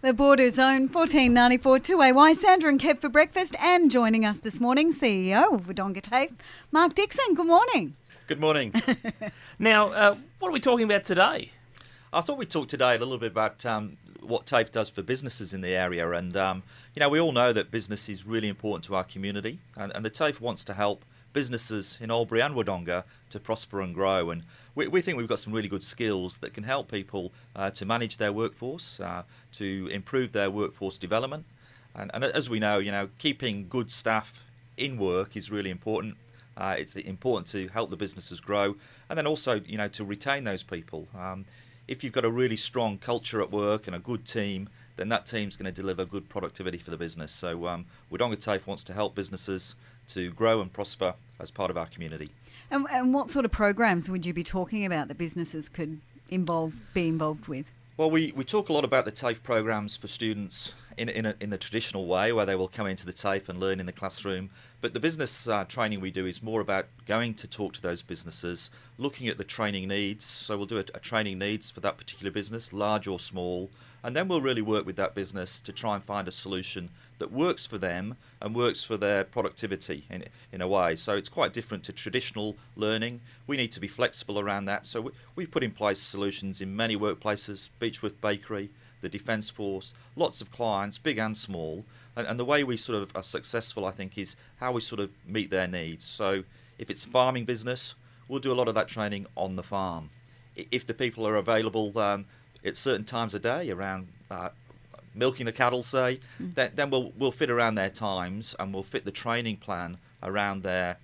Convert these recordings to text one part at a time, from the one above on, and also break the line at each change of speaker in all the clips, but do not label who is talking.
The Borders Own 1494 2AY, Sandra and Kev for breakfast, and joining us this morning, CEO of Wodonga TAFE, Mark Dixon. Good morning.
Good morning.
Now, what are we talking about today?
I thought we'd talk today a little bit about what TAFE does for businesses in the area. And, we all know that business is really important to our community. And the TAFE wants to help businesses in Albury and Wodonga to prosper and grow. And we think we've got some really good skills that can help people to manage their workforce, to improve their workforce development. And as we know, keeping good staff in work is really important. It's important to help the businesses grow, and then also, to retain those people. If you've got a really strong culture at work and a good team, then that team's going to deliver good productivity for the business. So Wodonga TAFE wants to help businesses to grow and prosper as part of our community.
And what sort of programs would you be talking about that businesses could be involved with?
Well, we talk a lot about the TAFE programs for students in the traditional way, where they will come into the TAFE and learn in the classroom. But the business training we do is more about going to talk to those businesses, looking at the training needs. So we'll do a training needs for that particular business, large or small, and then we'll really work with that business to try and find a solution that works for them and works for their productivity in a way. So it's quite different to traditional learning. We need to be flexible around that. So we've put in place solutions in many workplaces, Beechworth Bakery, the Defence Force, lots of clients, big and small. And the way we sort of are successful, I think, is how we sort of meet their needs. So if it's farming business, we'll do a lot of that training on the farm. If the people are available at certain times of day around milking the cattle, say, then we'll fit around their times, and we'll fit the training plan around their,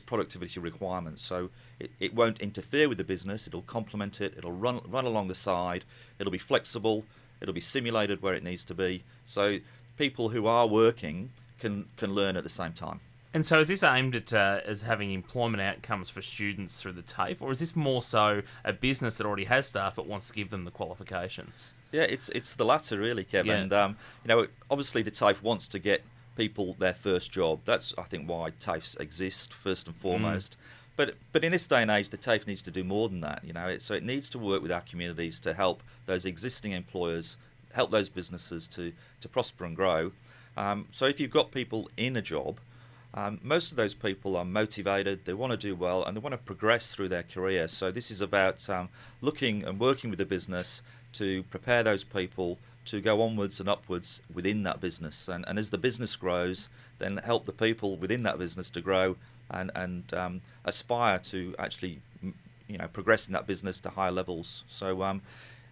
productivity requirements. So it won't interfere with the business. It'll complement it. It'll run along the side. It'll be flexible. It'll be simulated where it needs to be. So people who are working can learn at the same time.
And so is this aimed at as having employment outcomes for students through the TAFE, or is this more so a business that already has staff but wants to give them the qualifications? Yeah,
it's the latter, really, Kevin. Yeah. And obviously the TAFE wants to get people their first job. That's, I think, why TAFEs exist first and foremost. But in this day and age, the TAFE needs to do more than that. So it needs to work with our communities to help those existing employers, help those businesses to prosper and grow. So if you've got people in a job, most of those people are motivated, they want to do well, and they want to progress through their career. So this is about looking and working with the business to prepare those people to go onwards and upwards within that business. And as the business grows, then help the people within that business to grow and aspire to actually progress in that business to higher levels. So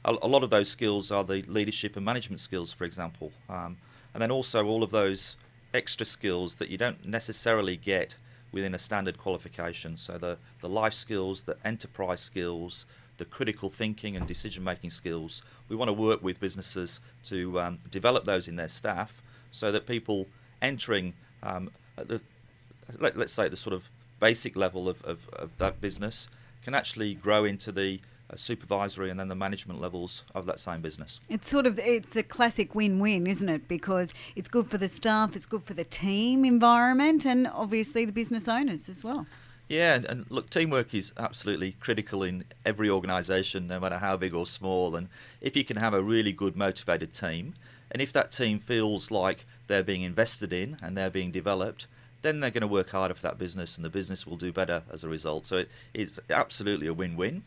a lot of those skills are the leadership and management skills, for example. And then also all of those extra skills that you don't necessarily get within a standard qualification. So the life skills, the enterprise skills, the critical thinking and decision-making skills. We want to work with businesses to develop those in their staff so that people entering let's say at the sort of basic level of that business can actually grow into the supervisory and then the management levels of that same business.
It's a classic win-win, isn't it? Because it's good for the staff, it's good for the team environment, and obviously the business owners as well.
Yeah, and look, teamwork is absolutely critical in every organisation, no matter how big or small. And if you can have a really good, motivated team, and if that team feels like they're being invested in and they're being developed, then they're going to work harder for that business, and the business will do better as a result. So it's absolutely a win-win.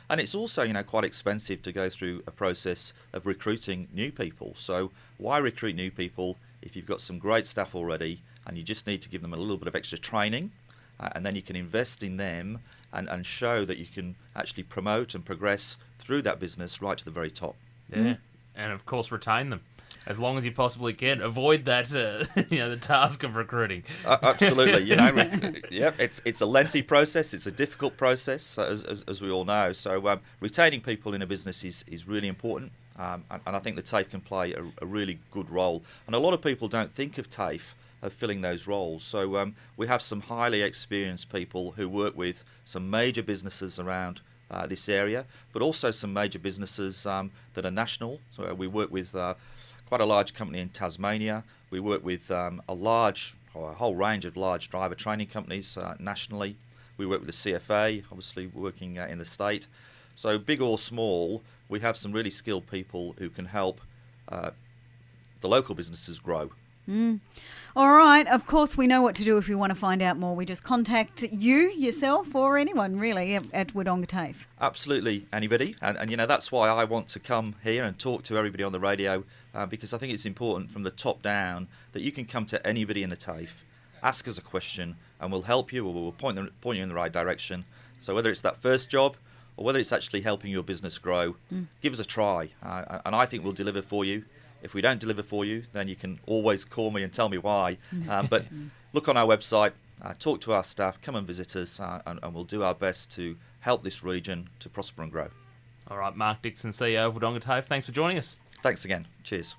And it's also, quite expensive to go through a process of recruiting new people. So why recruit new people if you've got some great staff already and you just need to give them a little bit of extra training, and then you can invest in them and show that you can actually promote and progress through that business right to the very top.
Yeah, and of course retain them as long as you possibly can. Avoid that, the task of recruiting.
Absolutely, it's a lengthy process. It's a difficult process, as we all know. So retaining people in a business is really important, and I think the TAFE can play a really good role. And a lot of people don't think of TAFE of filling those roles. So we have some highly experienced people who work with some major businesses around this area, but also some major businesses that are national. So we work with quite a large company in Tasmania. We work with a whole range of large driver training companies nationally. We work with the CFA, obviously working in the state. So big or small, we have some really skilled people who can help the local businesses grow.
All right. Of course, we know what to do if we want to find out more. We just contact you, yourself, or anyone really at Wodonga TAFE.
Absolutely, anybody. And that's why I want to come here and talk to everybody on the radio, because I think it's important from the top down that you can come to anybody in the TAFE, ask us a question, and we'll help you, or we'll point you in the right direction. So whether it's that first job or whether it's actually helping your business grow, give us a try. And I think we'll deliver for you. If we don't deliver for you, then you can always call me and tell me why. But look on our website, talk to our staff, come and visit us, and we'll do our best to help this region to prosper and grow.
All right, Mark Dixon, CEO of Wodonga TAFE, thanks for joining us.
Thanks again. Cheers.